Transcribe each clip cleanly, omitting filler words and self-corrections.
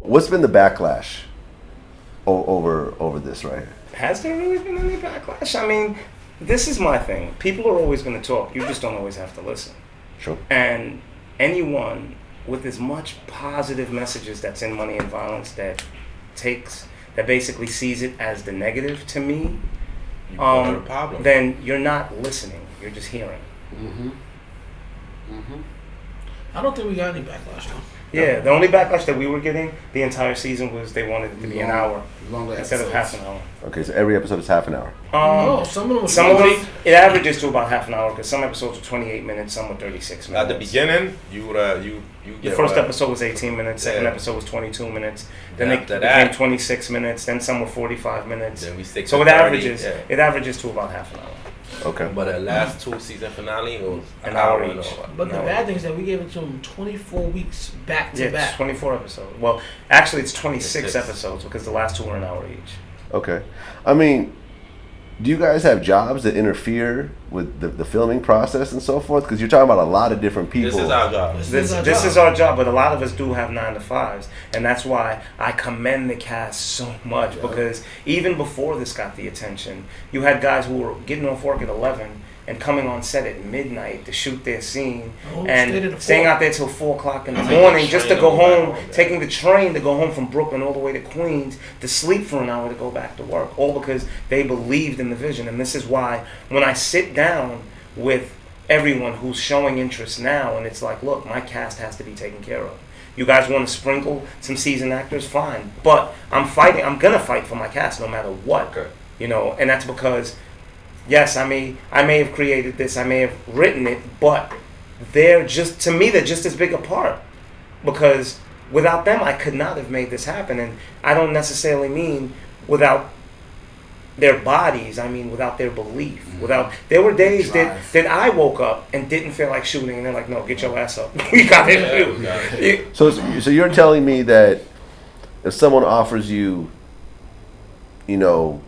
What's been the backlash over this right here? Has there really been any backlash? I mean, this is my thing. People are always going to talk. You just don't always have to listen. Sure. And anyone with as much positive messages that's in Money and Violence that basically sees it as the negative to me, then you're not listening. You're just hearing. Mm-hmm. Mm-hmm. I don't think we got any backlash though. Yeah, the only backlash that we were getting the entire season was they wanted it to be an hour instead of half an hour. Okay, so every episode is half an hour. No, some of them it averages to about half an hour because some episodes are 28 minutes, some were 36 minutes. At the beginning, the first episode was 18 minutes, second episode was 22 minutes, then it became 26 minutes, then some were 45 minutes. Then we stick so it averages to about half an hour. Okay. But the last two season finale, it was an hour each. But the bad thing is that we gave it to them 24 weeks back to back. It's 24 episodes. Well, actually it's 26 episodes because the last two were an hour each. Okay. I mean, do you guys have jobs that interfere with the filming process and so forth? Because you're talking about a lot of different people. This is our job. This is our job, but a lot of us do have 9 to 5s. And that's why I commend the cast so much because even before this got the attention, you had guys who were getting off work at 11 and coming on set at midnight to shoot their scene and staying out there till 4 o'clock in the morning just to go home, taking the train to go home from Brooklyn all the way to Queens to sleep for an hour to go back to work, all because they believed in the vision. And this is why when I sit down with everyone who's showing interest now and it's like, look, my cast has to be taken care of. You guys want to sprinkle some seasoned actors? Fine. But I'm going to fight for my cast no matter what. Okay. You know, and that's because yes, I may have created this, I may have written it, but they're just as big a part because without them, I could not have made this happen. And I don't necessarily mean without their bodies, I mean without their belief. There were days that I woke up and didn't feel like shooting, and they're like, no, get your ass up. You got to shoot. So you're telling me that if someone offers you, you know,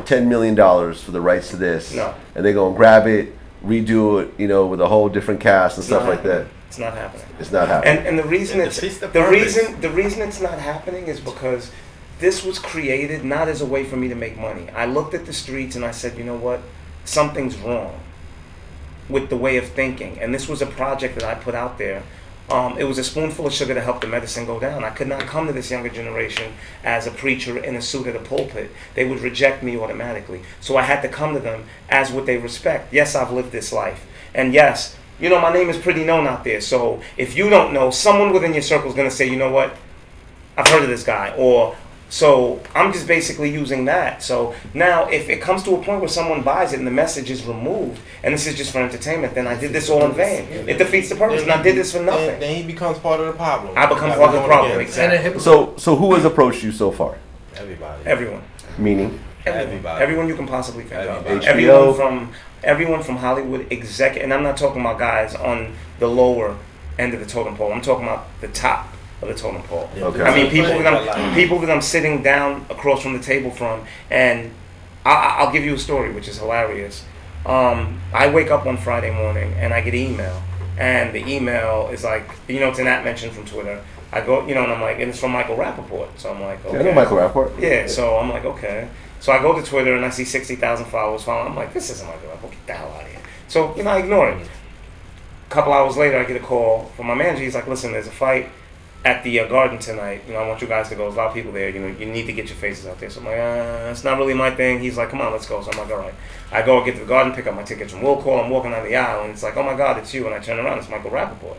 $10 million for the rights to this, and they go and grab it, redo it, you know, with a whole different cast and stuff like that. It's not happening. It's not happening. And the reason the reason it's not happening is because this was created not as a way for me to make money. I looked at the streets and I said, you know what, something's wrong with the way of thinking. And this was a project that I put out there. It was a spoonful of sugar to help the medicine go down. I could not come to this younger generation as a preacher in a suit at a pulpit. They would reject me automatically. So I had to come to them as what they respect. Yes, I've lived this life. And yes, you know, my name is pretty known out there. So if you don't know, someone within your circle is going to say, you know what, I've heard of this guy. So I'm just basically using that. So now if it comes to a point where someone buys it and the message is removed and this is just for entertainment, then I did this all in vain. It defeats the purpose and I did this for nothing. Then he becomes part of the problem. I become part of the problem, exactly. So who has approached you so far? Everybody. Everyone. Meaning? Everybody. Everyone you can possibly think of. HBO. Everyone from Hollywood executive, and I'm not talking about guys on the lower end of the totem pole. I'm talking about the top of the totem pole. Okay. I mean, people that I'm sitting down across from the table from, and I'll give you a story which is hilarious. I wake up one Friday morning and I get an email, and the email is like, you know, it's an mention from Twitter. I go, you know, and I'm like, and it's from Michael Rappaport. So I'm like, okay. Yeah, I know Michael Rappaport. Yeah, so I'm like, okay. So I go to Twitter and I see 60,000 followers following. I'm like, this isn't Michael Rappaport. Get the hell out of here. So, you know, I ignore it. A couple hours later, I get a call from my manager. He's like, listen, there's a fight at the Garden tonight. You know, I want you guys to go. There's a lot of people there. You know, you need to get your faces out there. So I'm like, it's not really my thing. He's like, come on, let's go. So I'm like, all right. I go get to the Garden, pick up my tickets from Will Call. I'm walking down the aisle, and it's like, oh my God, it's you. And I turn around, it's Michael Rappaport.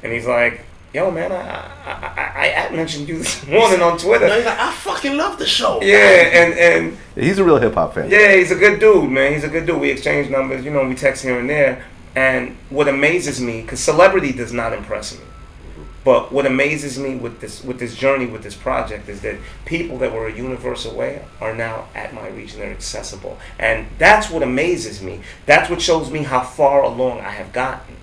And he's like, yo, man, I mentioned you this morning on Twitter. No, he's like, I fucking love the show. Yeah, and he's a real hip hop fan. Yeah, he's a good dude, man. He's a good dude. We exchange numbers, you know, we text here and there. And what amazes me, because celebrity does not impress me, but what amazes me with this journey, with this project, is that people that were a universe away are now at my reach and they're accessible. And that's what amazes me. That's what shows me how far along I have gotten.